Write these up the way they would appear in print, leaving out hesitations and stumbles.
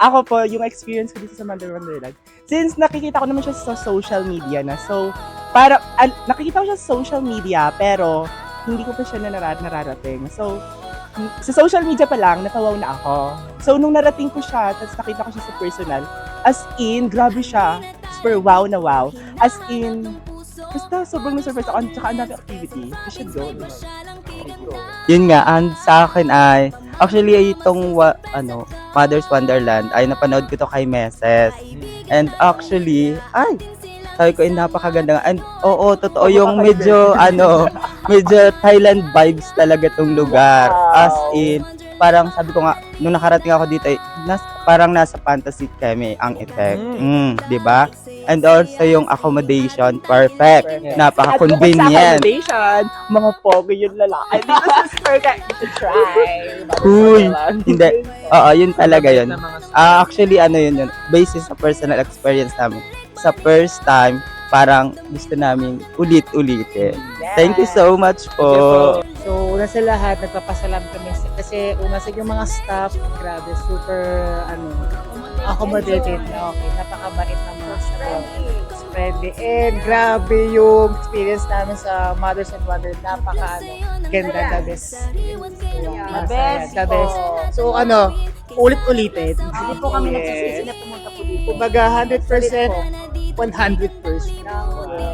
Ako po, yung experience ko dito sa Wonderland, since nakikita ko naman siya sa social media na, so, para, nakikita ko siya sa social media, pero hindi ko pa siya nararating. So, sa social media pa lang, napawaw na ako. So, nung narating ko siya, tapos nakita ko siya sa personal, as in, grabe siya. Super wow na wow. As in, basta sobrang na-surprise ako, tsaka ang dami activity. We should go. Yun nga, and sa akin ay, actually itong Mother's Wonderland ay napanood ko to kay Meses. And actually, sabi ko, napakaganda nga. And oo, totoo yung medyo, medyo Thailand vibes talaga tong lugar. Wow. As in, parang sabi ko nga, nung nakarating ako dito, parang nasa fantasy kami ang effect. Di ba? And also yung accommodation, perfect. Napaka-convenient. At accommodation, mga pogi yung lalaki. Dito sa Spurga, you should try. Uy, hindi. Oo, yun talaga yun. Actually, yun. Basis sa personal experience namin. Sa first time, parang gusto namin ulit-ulitin. Yes. Thank you so much po. So, una sa lahat, nagpapasalam kami kasi una sa yung mga staff, grabe, super, accommodated na okay. Napakabait ng mga staff. Friendly. And grabe yung experience namin sa Mothers and Wonders. Ganda, the best. The best. So, ulit-ulitin. Hindi po kami nagsisisi na pumunta po dito. Kumbaga, 100%, 100%.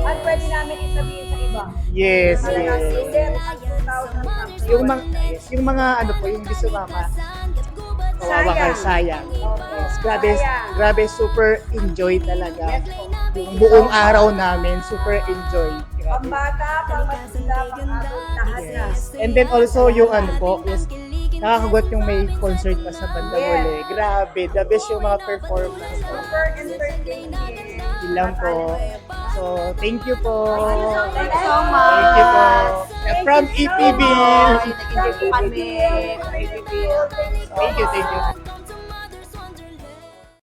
At pwede namin isabihin sa iba. Yes, Talagang yes. student at 2,000 Yung mga yung gusto mama, kawawa kayo, sayang. Yes, grabe, super enjoy talaga. Yung buong araw namin, super enjoy. Grabe. Pambata, pamaganda, pang-adult, lahat na. And then also yung nakakagot yung may concert pa sa banda huli. Grabe, the best yung mga performance. Super entertaining. Yun lang po. So, thank you po. Thank you so much. Thank you po. From EPB. Nag-enjoy po kami. Thank you.